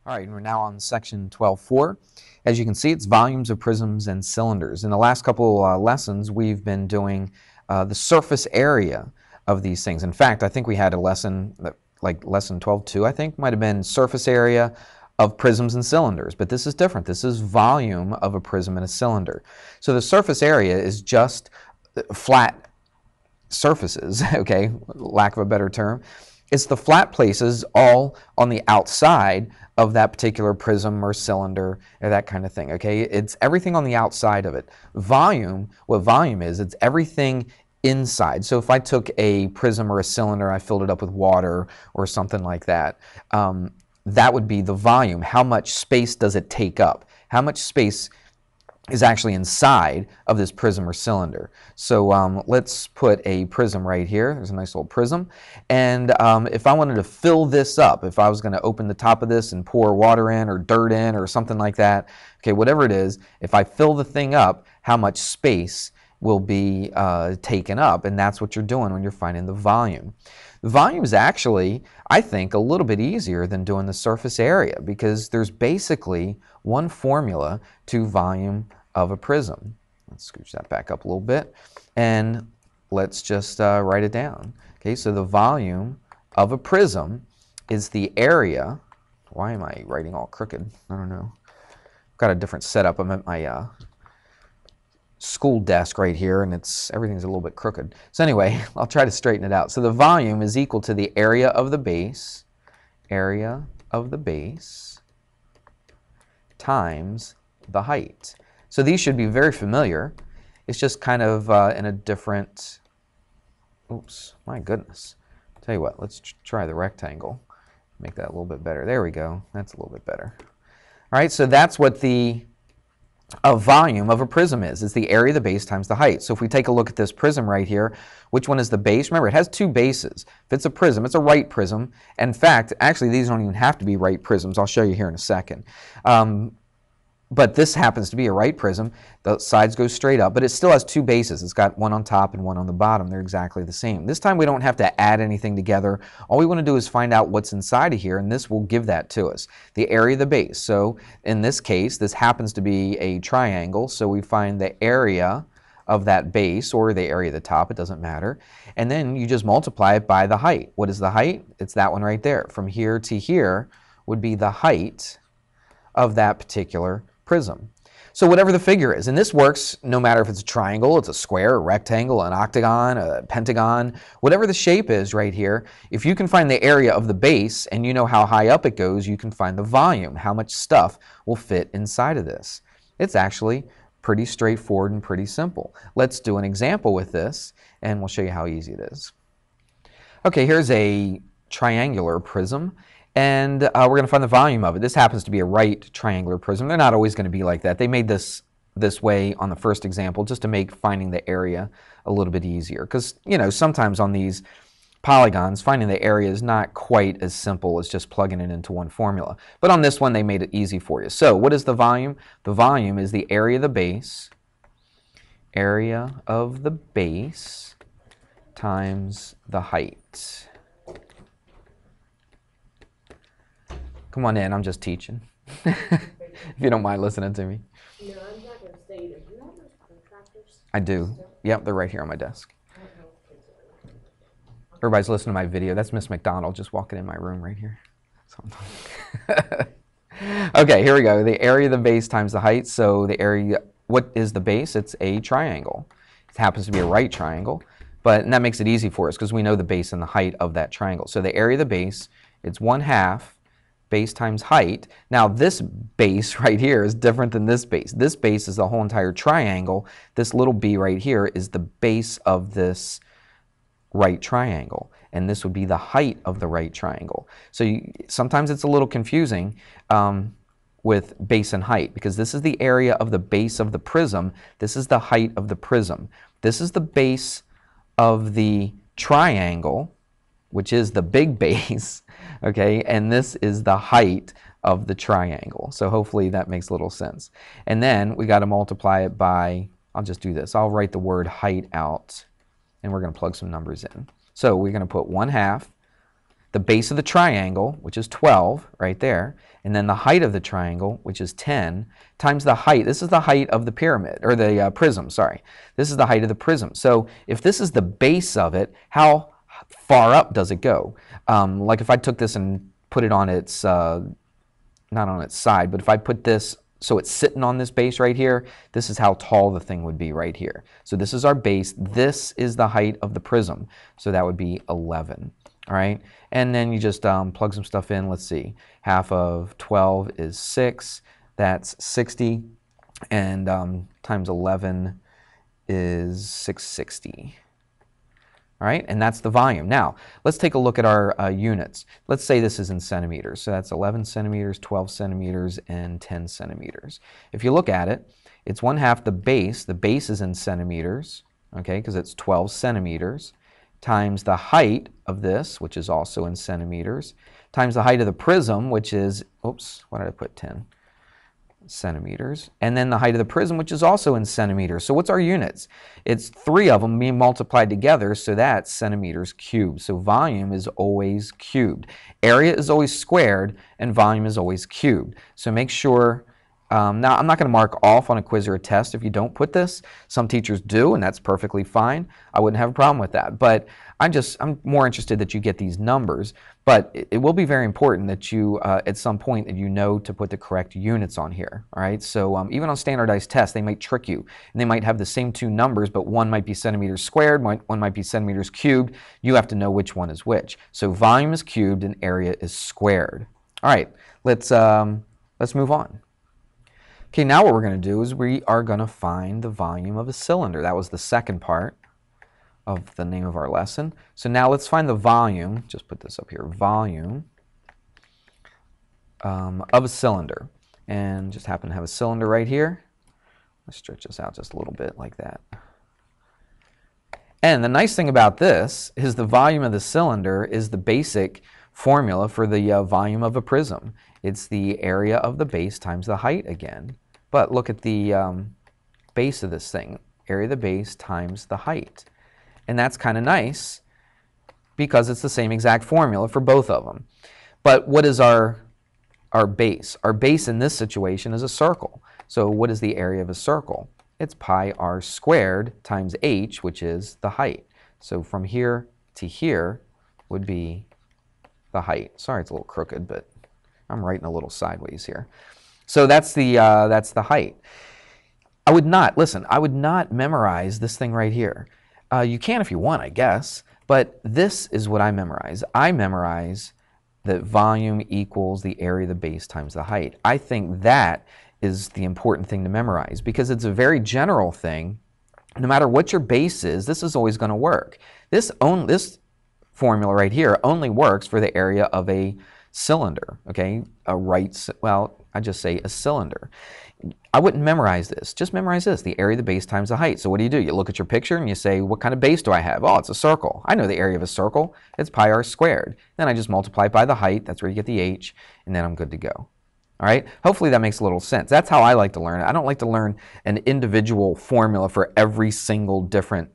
All right, and we're now on section 12.4. As you can see, it's volumes of prisms and cylinders. In the last couple lessons, we've been doing the surface area of these things. In fact, I think we had a lesson, like lesson 12.2, I think, might have been surface area of prisms and cylinders. But this is different. This is volume of a prism and a cylinder. So the surface area is just flat surfaces, okay, lack of a better term. It's the flat places all on the outside of that particular prism or cylinder or that kind of thing, okay? It's everything on the outside of it. Volume, what volume is, it's everything inside. So if I took a prism or a cylinder, I filled it up with water or something like that, that would be the volume. How much space does it take up? How much space is actually inside of this prism or cylinder. So let's put a prism right here. There's a nice little prism. And if I wanted to fill this up, if I was going to open the top of this and pour water in or dirt in or something like that, okay, whatever it is, if I fill the thing up, how much space will be taken up? And that's what you're doing when you're finding the volume. The volume is actually, I think, a little bit easier than doing the surface area because there's basically one formula to volume of a prism. Let's scooch that back up a little bit and let's just write it down. Okay, so the volume of a prism is the area. Why am I writing all crooked? I don't know. I've got a different setup. I'm at my school desk right here and everything's a little bit crooked. So anyway, I'll try to straighten it out. So the volume is equal to the area of the base times the height. So these should be very familiar. It's just kind of in a different, oops, my goodness. Tell you what, let's try the rectangle. Make that a little bit better. There we go. That's a little bit better. All right, so that's what the volume of a prism is. It's the area of the base times the height. So if we take a look at this prism right here, which one is the base? Remember, it has two bases. If it's a prism, it's a right prism. In fact, actually, these don't even have to be right prisms. I'll show you here in a second. But this happens to be a right prism. The sides go straight up, but it still has two bases. It's got one on top and one on the bottom. They're exactly the same. This time we don't have to add anything together. All we want to do is find out what's inside of here, and this will give that to us. The area of the base. So in this case, this happens to be a triangle, so we find the area of that base, or the area of the top, it doesn't matter. And then you just multiply it by the height. What is the height? It's that one right there. From here to here would be the height of that particular prism. So whatever the figure is, and this works no matter if it's a triangle, it's a square, a rectangle, an octagon, a pentagon, whatever the shape is right here, if you can find the area of the base and you know how high up it goes, you can find the volume, how much stuff will fit inside of this. It's actually pretty straightforward and pretty simple. Let's do an example with this and we'll show you how easy it is. Okay, here's a triangular prism. And we're going to find the volume of it. This happens to be a right triangular prism. They're not always going to be like that. They made this way on the first example just to make finding the area a little bit easier. Because, you know, sometimes on these polygons, finding the area is not quite as simple as just plugging it into one formula. But on this one, they made it easy for you. So what is the volume? The volume is the area of the base times the height. Come on in, I'm just teaching. If you don't mind listening to me. No, I'm not going to say either. Do you have those contractors? I do. Yep, they're right here on my desk. Everybody's listening to my video. That's Miss McDonald just walking in my room right here. Okay, here we go. The area of the base times the height. So the area, what is the base? It's a triangle. It happens to be a right triangle, and that makes it easy for us because we know the base and the height of that triangle. So the area of the base, it's 1/2 base times height. Now this base right here is different than this base. This base is the whole entire triangle. This little b right here is the base of this right triangle. And this would be the height of the right triangle. So sometimes it's a little confusing with base and height because this is the area of the base of the prism. This is the height of the prism. This is the base of the triangle, which is the big base, okay, and this is the height of the triangle. So hopefully that makes a little sense. And then we got to multiply it by, I'll just do this. I'll write the word height out, and we're going to plug some numbers in. So we're going to put 1/2 the base of the triangle, which is 12 right there, and then the height of the triangle, which is 10, times the height. This is the height of the pyramid, or the prism, sorry. This is the height of the prism. So if this is the base of it, how far up does it go? Like if I took this and put it on its, not on its side, but if I put this so it's sitting on this base right here, this is how tall the thing would be right here. So this is our base. This is the height of the prism. So that would be 11. All right, and then you just plug some stuff in. Let's see, half of 12 is 6. That's 60, and times 11 is 660. All right, and that's the volume. Now, let's take a look at our units. Let's say this is in centimeters. So that's 11 centimeters, 12 centimeters, and 10 centimeters. If you look at it, it's 1/2 the base. The base is in centimeters, okay, because it's 12 centimeters, times the height of this, which is also in centimeters, times the height of the prism, which is, oops, why did I put 10? Centimeters, and then the height of the prism, which is also in centimeters. So what's our units? It's 3 of them being multiplied together, so that's centimeters cubed. So volume is always cubed. Area is always squared, and volume is always cubed. So make sure, now I'm not going to mark off on a quiz or a test if you don't put this. Some teachers do, and that's perfectly fine. I wouldn't have a problem with that, but I'm more interested that you get these numbers, but it will be very important that you, at some point, that you know to put the correct units on here, all right? So even on standardized tests, they might trick you, and they might have the same 2 numbers, but one might be centimeters squared, one might be centimeters cubed. You have to know which one is which. So volume is cubed and area is squared. All right, let's move on. Okay, now what we're going to do is we are going to find the volume of a cylinder. That was the second part of the name of our lesson. So now let's find the volume, just put this up here, volume of a cylinder. And just happen to have a cylinder right here. Let's stretch this out just a little bit like that. And the nice thing about this is the volume of the cylinder is the basic formula for the volume of a prism. It's the area of the base times the height again. But look at the base of this thing, area of the base times the height. And that's kind of nice because it's the same exact formula for both of them. But what is our base? Our base in this situation is a circle. So what is the area of a circle? It's pi r squared times h, which is the height. So from here to here would be the height. Sorry, it's a little crooked, but I'm writing a little sideways here. So that's the height. I would not memorize this thing right here. You can if you want, I guess, but this is what I memorize. I memorize that volume equals the area of the base times the height. I think that is the important thing to memorize because it's a very general thing. No matter what your base is, this is always going to work. This formula right here only works for the area of a cylinder, okay? I just say a cylinder. I wouldn't memorize this. Just memorize this, the area of the base times the height. So what do? You look at your picture and you say, what kind of base do I have? Oh, it's a circle. I know the area of a circle. It's pi r squared. Then I just multiply by the height. That's where you get the h, and then I'm good to go. All right? Hopefully that makes a little sense. That's how I like to learn it. I don't like to learn an individual formula for every single different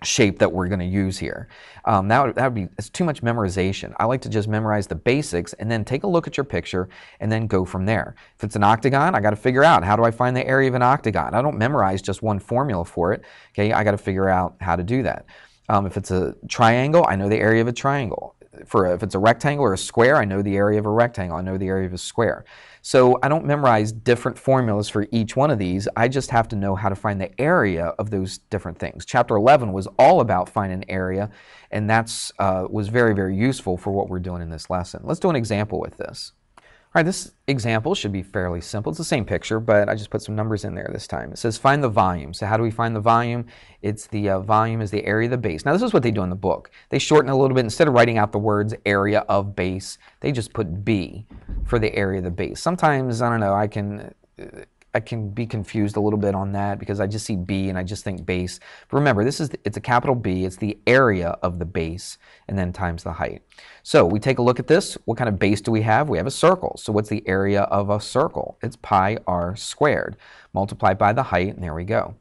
shape that we're going to use here. That would be, it's too much memorization. I like to just memorize the basics and then take a look at your picture and then go from there. If it's an octagon, I got to figure out how do I find the area of an octagon. I don't memorize just one formula for it. Okay, I got to figure out how to do that. If it's a triangle, I know the area of a triangle. If it's a rectangle or a square, I know the area of a rectangle. I know the area of a square. So I don't memorize different formulas for each one of these. I just have to know how to find the area of those different things. Chapter 11 was all about finding area, and that's was very, very useful for what we're doing in this lesson. Let's do an example with this. All right, this example should be fairly simple. It's the same picture, but I just put some numbers in there this time. It says find the volume. So how do we find the volume? It's the volume is the area of the base. Now this is what they do in the book. They shorten a little bit. Instead of writing out the words area of base, they just put B for the area of the base. Sometimes, I don't know, I can be confused a little bit on that because I just see B and I just think base. But remember, it's a capital B. It's the area of the base and then times the height. So we take a look at this. What kind of base do we have? We have a circle. So what's the area of a circle? It's pi r squared multiplied by the height, and there we go.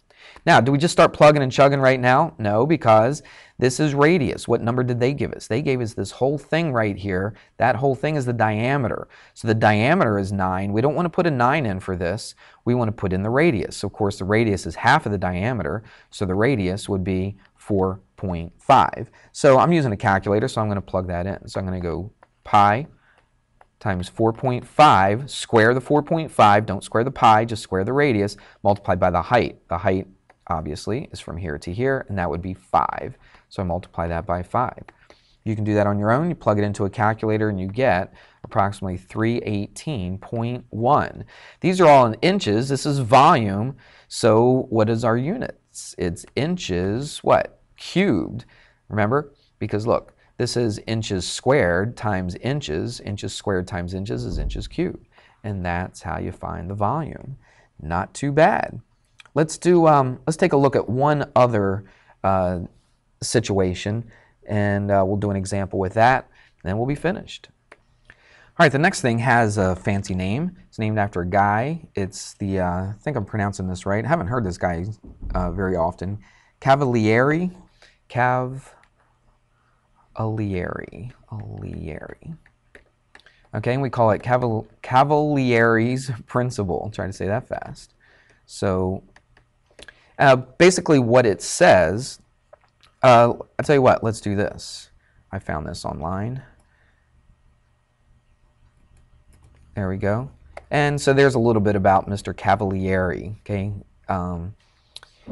Now, do we just start plugging and chugging right now? No, because This is radius. What number did they give us? They gave us this whole thing right here. That whole thing is the diameter. So the diameter is 9. We don't want to put a 9 in for this. We want to put in the radius. So of course, the radius is half of the diameter, so the radius would be 4.5. So I'm using a calculator, so I'm going to plug that in. So I'm going to go pi times 4.5, square the 4.5, don't square the pi, just square the radius, multiplied by the height. The height, obviously, is from here to here, and that would be 5. So I multiply that by 5. You can do that on your own. You plug it into a calculator, and you get approximately 318.1. These are all in inches. This is volume. So what is our units? It's inches, what? Cubed. Remember? Because look, this is inches squared times inches. Inches squared times inches is inches cubed. And that's how you find the volume. Not too bad. Let's take a look at one other situation, and we'll do an example with that, and then we'll be finished. All right, the next thing has a fancy name. It's named after a guy. It's the, I think I'm pronouncing this right. I haven't heard this guy very often. Cavalieri. Cavalieri. Okay, and we call it Cavalieri's principle. I'm trying to say that fast. So basically what it says, I'll tell you what, let's do this. I found this online. There we go. And so there's a little bit about Mr. Cavalieri, okay?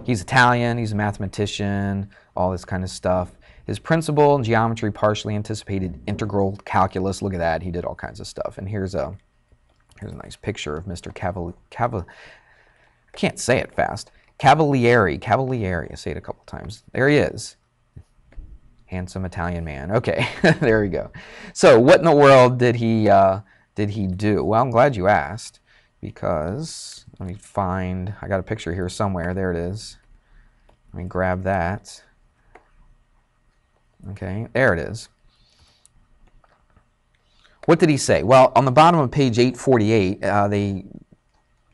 He's Italian, he's a mathematician, all this kind of stuff. His principle in geometry, partially anticipated integral calculus. Look at that, he did all kinds of stuff. And here's a nice picture of Mr. I can't say it fast. Cavalieri, I say it a couple times. There he is. Handsome Italian man. Okay, there we go. So what in the world did he do? Well, I'm glad you asked, because let me find, I got a picture here somewhere. There it is. Let me grab that. Okay, there it is. What did he say? Well, on the bottom of page 848,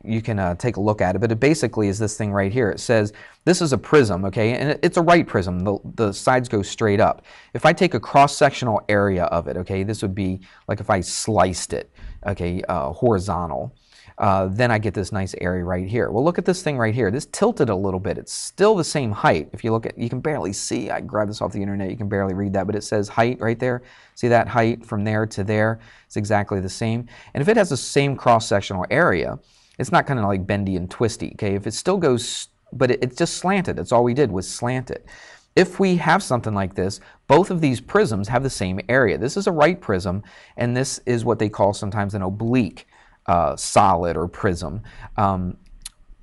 you can take a look at it, but it basically is this thing right here. It says this is a prism, okay, and it's a right prism. The sides go straight up. If I take a cross-sectional area of it, okay, this would be like if I sliced it, okay, horizontal, then I get this nice area right here. Well, look at this thing right here. This tilted a little bit. It's still the same height. If you look at, you can barely see. I grabbed this off the internet. You can barely read that, but it says height right there. See that height from there to there? It's exactly the same. And if it has the same cross-sectional area, it's not kind of like bendy and twisty, okay? If it still goes, but it's just slanted. That's all we did was slant it. If we have something like this, both of these prisms have the same area. This is a right prism, and this is what they call sometimes an oblique solid or prism.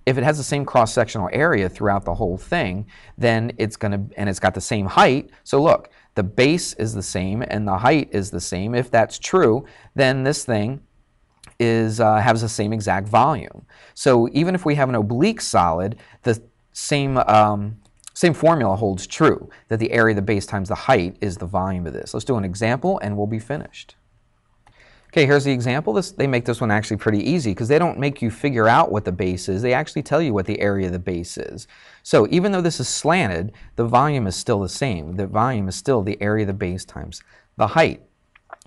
If it has the same cross-sectional area throughout the whole thing, then it's got the same height. So look, the base is the same and the height is the same. If that's true, then this thing has the same exact volume. So even if we have an oblique solid, the same formula holds true, that the area of the base times the height is the volume of this. Let's do an example and we'll be finished. Okay, here's the example. They make this one actually pretty easy because they don't make you figure out what the base is. They actually tell you what the area of the base is. So even though this is slanted, the volume is still the same. The volume is still the area of the base times the height.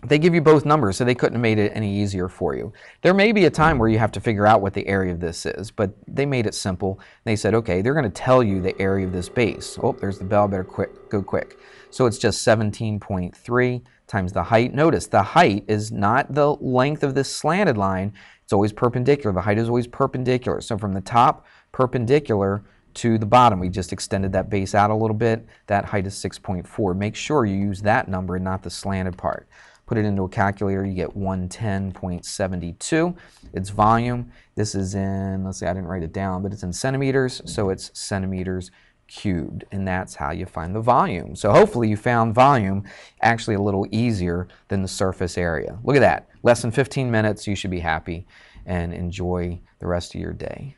They give you both numbers, so they couldn't have made it any easier for you. There may be a time where you have to figure out what the area of this is, but they made it simple. They said, okay, they're going to tell you the area of this base. Oh, there's the bell. Better go quick. So it's just 17.3 times the height. Notice the height is not the length of this slanted line. It's always perpendicular. The height is always perpendicular. So from the top, perpendicular to the bottom, we just extended that base out a little bit. That height is 6.4. Make sure you use that number and not the slanted part. Put it into a calculator, you get 110.72. It's volume. This is in, let's see, I didn't write it down, but it's in centimeters, so it's centimeters cubed, and that's how you find the volume. So hopefully you found volume actually a little easier than the surface area. Look at that. Less than 15 minutes, you should be happy and enjoy the rest of your day.